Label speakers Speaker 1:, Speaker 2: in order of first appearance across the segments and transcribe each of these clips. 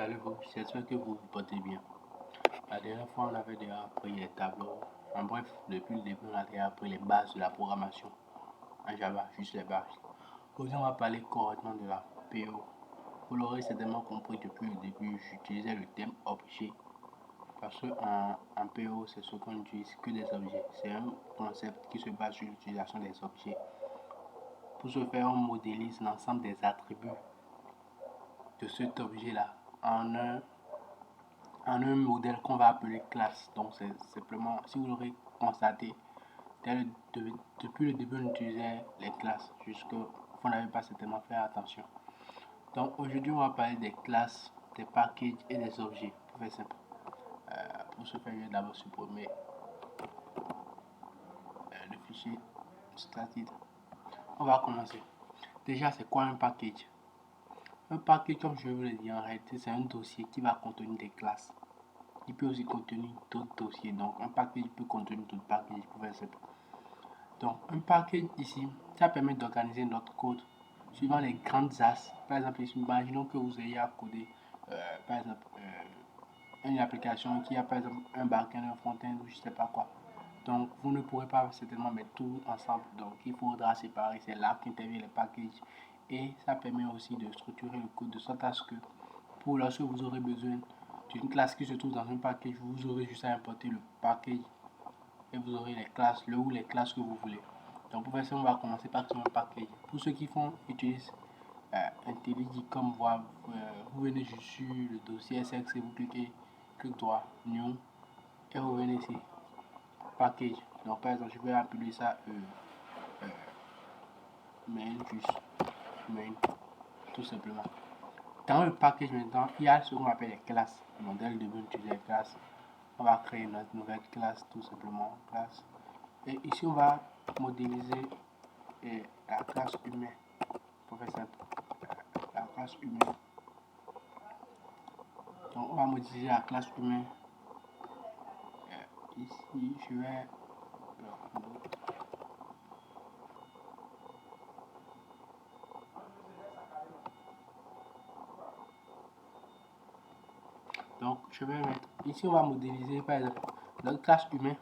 Speaker 1: Salut vous, j'espère que vous vous portez bien. La dernière fois, on avait déjà appris les tableaux. En bref, depuis le début, on a déjà appris les bases de la programmation en Java, juste les bases. Aujourd'hui, on va parler correctement de la PO. Vous l'aurez certainement compris depuis le début, j'utilisais le thème objet. Parce qu'en PO, c'est ce qu'on n'utilise que des objets. C'est un concept qui se base sur l'utilisation des objets. Pour ce faire, on modélise l'ensemble des attributs de cet objet-là en un modèle qu'on va appeler classe. Donc c'est simplement, si vous l'aurez constaté, depuis le début on utilisait les classes, jusque vous n'avez pas certainement fait attention. Donc aujourd'hui on va parler des classes, des packages et des objets, pour faire simple. Pour ce faire, je vais d'abord supprimer le fichier started. On va commencer. Déjà, c'est quoi un package? Un package, comme je vous l'ai dit, en réalité c'est un dossier qui va contenir des classes. Il peut aussi contenir d'autres dossiers. Donc, un package peut contenir d'autres packages pour faire simple. Donc, un package ici, ça permet d'organiser notre code suivant les grandes axes. Par exemple, ici, imaginons que vous ayez à coder, par exemple, une application qui a par exemple un backend, un front-end ou je ne sais pas quoi. Donc, vous ne pourrez pas certainement mettre tout ensemble. Donc, il faudra séparer. C'est là qu'interviennent les packages. Et ça permet aussi de structurer le code de sorte à ce que, pour lorsque vous aurez besoin d'une classe qui se trouve dans un package, vous aurez juste à importer le package et vous aurez les classes, les classes que vous voulez. Donc pour faire ça, on va commencer par créer un package. Pour ceux qui utilisent IntelliJ comme voix, vous venez juste sur le dossier SX et vous cliquez clic droit, New, et vous venez ici, package. Donc par exemple, je vais appeler ça main, juste main, tout simplement. Dans le package maintenant, il y a ce qu'on appelle les classes. Donc dès le début, on utilise les classes. On va créer notre nouvelle classe, tout simplement, classe. Et ici, on va modéliser la classe humaine. Pour faire simple, la classe humaine. Donc, on va modéliser la classe humaine. Ici, je vais donc, je vais mettre ici, on va modéliser par exemple notre classe humaine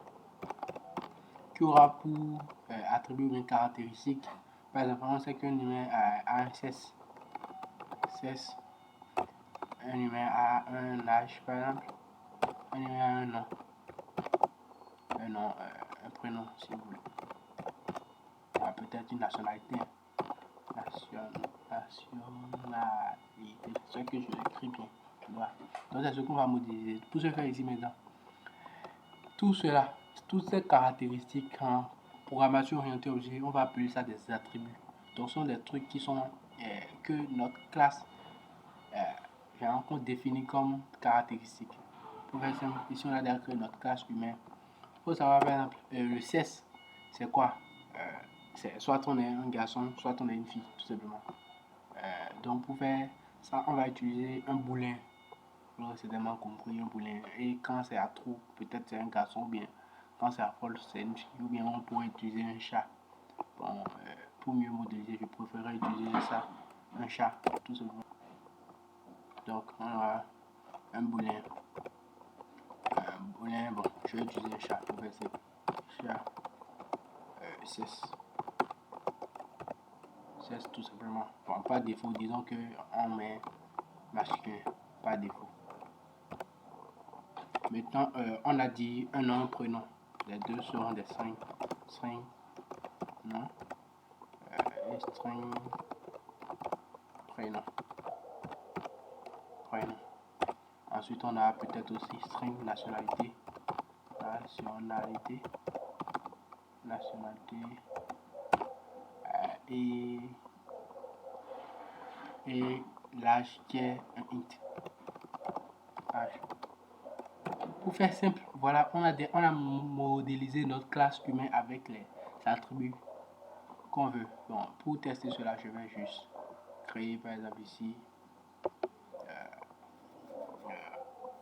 Speaker 1: qui aura pour attribut une caractéristique. Par exemple, on sait qu'un humain a un sexe, un humain a un âge, par exemple, un humain a un nom, un prénom, si vous voulez. Peut-être une nationalité. Nationalité. C'est ce que je l'écris bien. Voilà. Donc, c'est ce qu'on va modéliser. Pour ce faire ici maintenant, tout cela, toutes ces caractéristiques en programmation orientée objet, on va appeler ça des attributs. Donc, ce sont des trucs qui sont que notre classe qu'on définit comme caractéristiques. Pour faire simple, ici on a déjà créé notre classe humaine. Il faut savoir par exemple, le sexe, c'est quoi? Soit on est un garçon, soit on est une fille, tout simplement. Donc pour faire ça, on va utiliser un boulin. Vous aurez certainement compris, un boulin. Et quand c'est à trou, peut-être c'est un garçon, ou bien quand c'est à folle, c'est une fille, ou bien on pourrait utiliser un chat. Bon, pour mieux modéliser, je préférerais utiliser ça, un chat, tout simplement. Donc on aura un boulin. Bon, je vais utiliser un chat pour faire ça. Chat, 6. 16 tout simplement. Bon, pas défaut, disons que on met masculin, pas défaut. Maintenant, on a dit un nom, un prénom. Les deux seront des strings. String, nom, et string, prénom. Prénom. Ensuite, on a peut-être aussi string, nationalité. Nationalité. Nationalité. Et l'âge qui est un int. Âge. Pour faire simple, voilà, on a modélisé notre classe humaine avec les attributs qu'on veut. Bon, pour tester cela, je vais juste créer par exemple ici.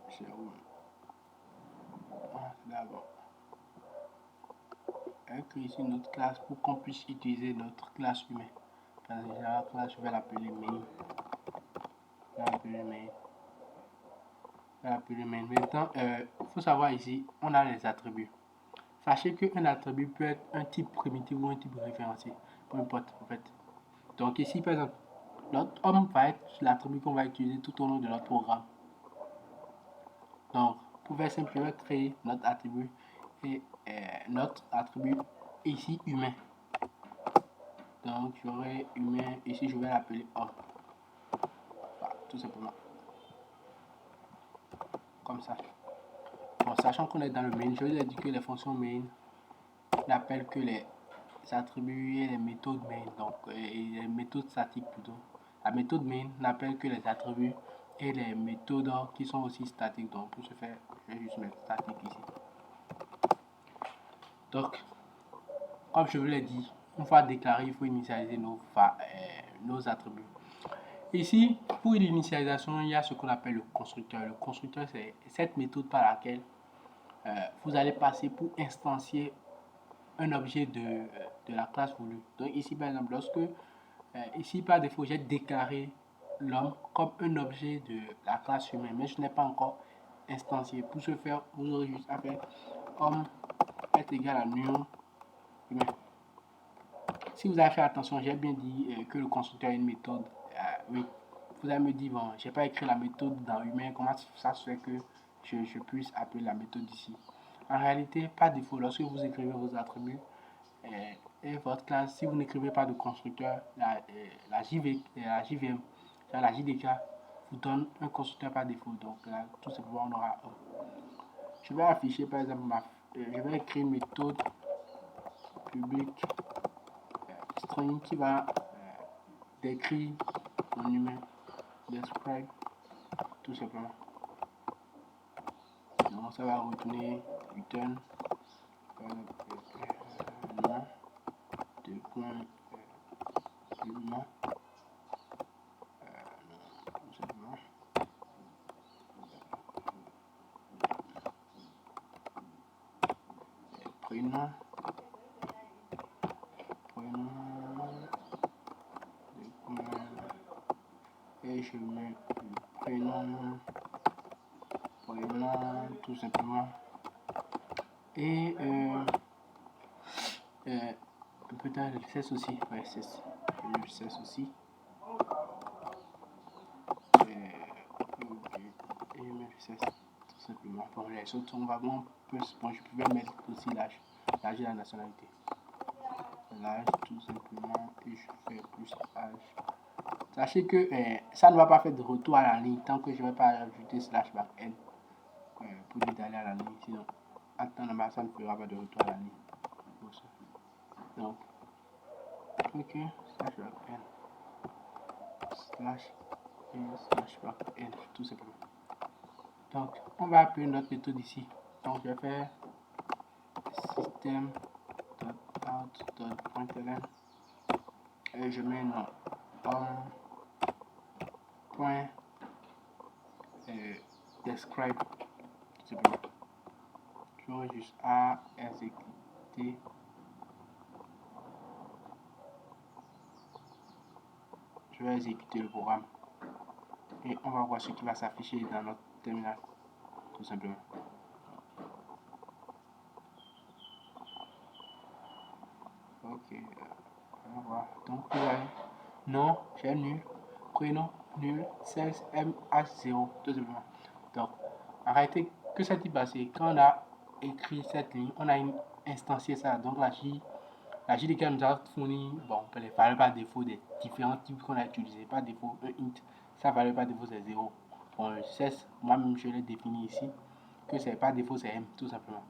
Speaker 1: C'est où? D'abord, je vais créer ici notre classe pour qu'on puisse utiliser notre classe humaine. Par exemple, la classe, je vais l'appeler main. Je vais l'appeler main. Je vais l'appeler main. Maintenant, il faut savoir ici, on a les attributs. Sachez qu'un attribut peut être un type primitif ou un type référencié. Peu importe, en fait. Donc ici, par exemple, notre homme va être l'attribut qu'on va utiliser tout au long de notre programme. Donc, pour faire simplement créer notre attribut et notre attribut ici humain. Donc, j'aurai humain, ici je vais l'appeler homme. Voilà, tout simplement. Comme ça. Bon, sachant qu'on est dans le main, je vous ai dit que les fonctions main n'appellent que les attributs et les méthodes main. Donc, les méthodes statiques plutôt. La méthode main n'appelle que les attributs et les méthodes qui sont aussi statiques. Donc, pour ce faire, je vais juste mettre statique ici. Donc, comme je vous l'ai dit, une fois déclaré, il faut initialiser nos attributs. Ici, pour l'initialisation, il y a ce qu'on appelle le constructeur. Le constructeur, c'est cette méthode par laquelle vous allez passer pour instancier un objet de la classe voulue. Donc ici, par exemple, lorsque, ici, par défaut, j'ai déclaré l'homme comme un objet de la classe humaine, mais je n'ai pas encore instancié. Pour ce faire, vous aurez juste à faire homme est égal à new humain. Si vous avez fait attention, j'ai bien dit que le constructeur a une méthode. Oui, vous allez me dire, bon, j'ai pas écrit la méthode dans humain, comment ça se fait que je puisse appeler la méthode ici. En réalité, par défaut, lorsque vous écrivez vos attributs et votre classe, si vous n'écrivez pas de constructeur, la JVM, la JDK vous donne un constructeur par défaut. Donc là, tout simplement, on aura un. Je vais afficher par exemple, je vais écrire une méthode publique string qui va décrire mon humain, describe, tout simplement. Donc ça va retourner return nom de point nom tout simplement. Prénom de point et je mets le prénom tout simplement et peut-être le cesse aussi, ouais, cesse, le cesse aussi et le cesse tout simplement. Pour les autres, on va voir plus, bon, je pouvais mettre aussi l'âge et la nationalité, l'âge tout simplement, et je fais plus âge. Sachez que ça ne va pas faire de retour à la ligne tant que je ne vais pas ajouter slash back n pour dire d'aller à la ligne. Sinon, en temps normal, ça ne fera pas de retour à la ligne. Donc, ok, slash back n, slash back n, tout simplement. Donc, on va appeler notre méthode ici. Donc, je vais faire system.out.println et je mets non point describe, tout simplement. J'aurai juste à exécuter. Je vais exécuter le programme et on va voir ce qui va s'afficher dans notre terminal, tout simplement. Ok, on va voir. Donc vous avez nom, j'ai nul, prénom, nul, 16, MH0, tout simplement. Donc, en réalité, que s'est-il passé? Quand on a écrit cette ligne, on a instancié ça. Donc la JDK nous a fourni les valeurs par défaut des différents types qu'on a utilisés. Par défaut, un int, ça valeur par défaut c'est 0. Bon, le 16, moi-même je l'ai défini ici, que c'est par défaut c'est M, tout simplement.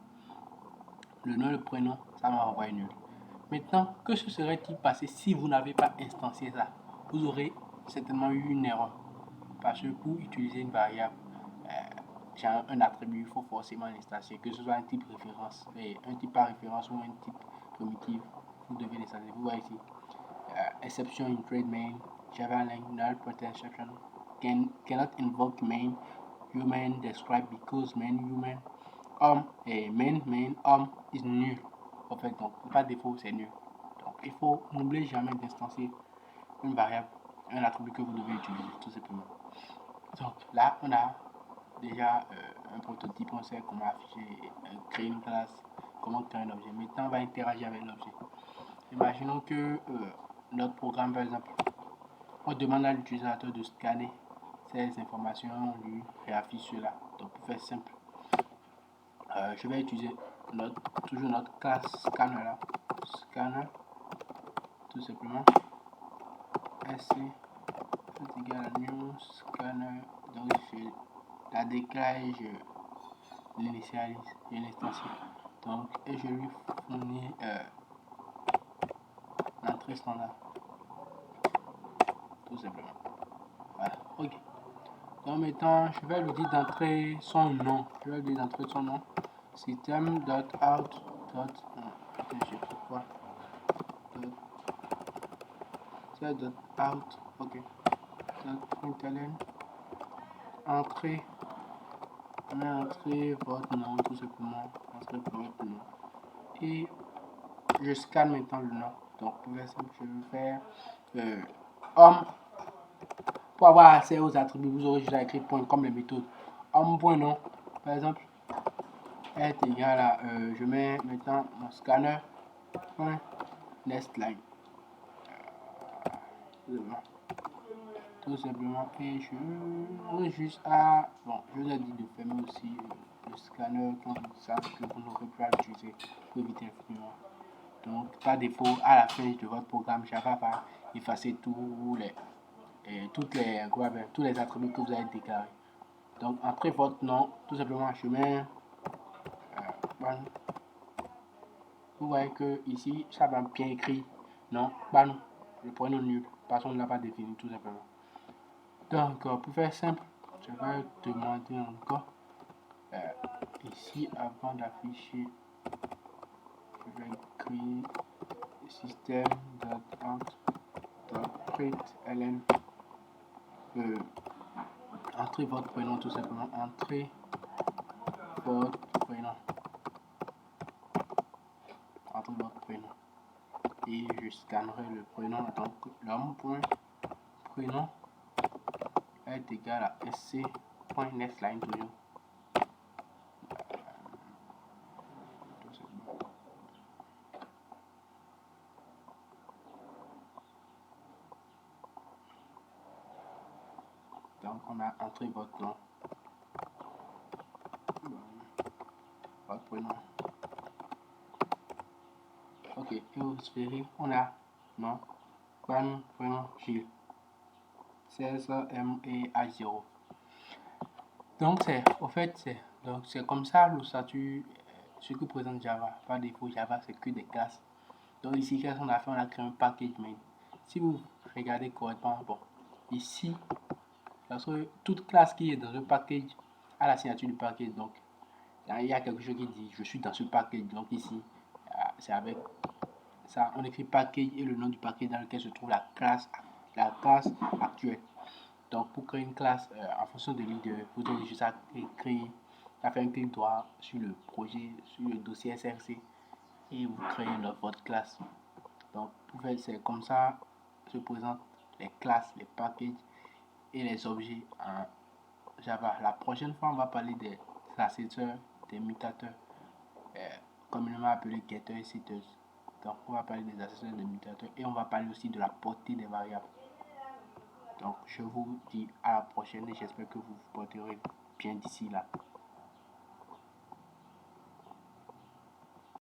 Speaker 1: Le nom et le prénom, ça m'a envoyé nul. Maintenant, que se serait-il passé si vous n'avez pas instancié ça? Vous aurez certainement eu une erreur. Parce que pour utiliser une variable, genre un attribut, il faut forcément l'instancier, que ce soit un type référence, un type par référence ou un type primitif, vous devez l'instancier. Vous voyez ici, exception in trade main, Java link, null pointer exception, cannot invoke main, human describe because main human, main is nul. En fait, donc, par défaut, c'est nul. Donc, il faut n'oubliez jamais d'instancier une variable, un attribut que vous devez utiliser, tout simplement. Donc, là, on a déjà un prototype, on sait comment afficher, créer une classe, comment créer un objet. Maintenant, on va interagir avec l'objet. Imaginons que notre programme, par exemple, on demande à l'utilisateur de scanner ces informations, on lui réaffiche cela. Donc, pour faire simple, je vais utiliser toujours notre classe scanner là. Scanner, tout simplement. SC est égal à new scanner. Donc, je la déclare et je l'initialise, je l'instancie. Donc, et je lui fournis l'entrée standard. Tout simplement. Voilà, ok. Donc maintenant, je vais lui dire d'entrer son nom. Je vais lui dire d'entrer son nom. System.out. Je sais quoi. .out. Ok. .println. Entrez. Entrez votre nom, tout simplement. Entrez votre nom. Et je scanne maintenant le nom. Donc pour exemple, je vais faire homme. Pour avoir accès aux attributs, vous aurez juste à écrire point comme les méthodes. Homme.nom, par exemple, est égal à, je mets maintenant mon scanner point next line. Tout simplement, et je juste à, bon, je vous ai dit de fermer aussi le scanner quand vous savez que vous n'aurez plus à l'utiliser pour éviter l'infiniment. Donc, par défaut, à la fin de votre programme, Java va effacer tous les attributs que vous avez déclarés. Donc, entrez votre nom, tout simplement, je mets ban. Vous voyez que ici, ça va bien écrit. Non, ban, le prénom nul, parce qu'on ne l'a pas défini, tout simplement. Donc, pour faire simple, je vais demander encore ici, avant d'afficher, je vais écrire system.out.println. Entrez votre prénom, tout simplement. Entrez votre prénom. Entrez votre prénom. Et je scannerai le prénom. Donc, l'homme.prénom est égal à sc.nextline toujours. Donc, on a entré votre nom, votre prénom. Ok, et vous verrez, on a nom, prénom, Gilles, 16M et A0. Donc, c'est comme ça le statut, ce que présente Java. Par défaut, Java, c'est que des classes. Donc, ici, qu'est-ce qu'on a fait? On a créé un package main. Si vous regardez correctement, bon, ici, parce que toute classe qui est dans un package a la signature du package. Donc, il y a quelque chose qui dit je suis dans ce package. Donc, ici, c'est avec ça, on écrit package et le nom du package dans lequel se trouve la classe actuelle. Donc, pour créer une classe en fonction de l'idée, vous devez juste à écrire, à faire un clic droit sur le projet, sur le dossier SRC et vous créez votre classe. Donc, c'est comme ça se présentent les classes, les packages et les objets en Java. La prochaine fois, on va parler des accesseurs, des mutateurs, communément appelés getters et setters. Donc, on va parler des accesseurs, des mutateurs et on va parler aussi de la portée des variables. Donc, je vous dis à la prochaine et j'espère que vous vous porterez bien d'ici là.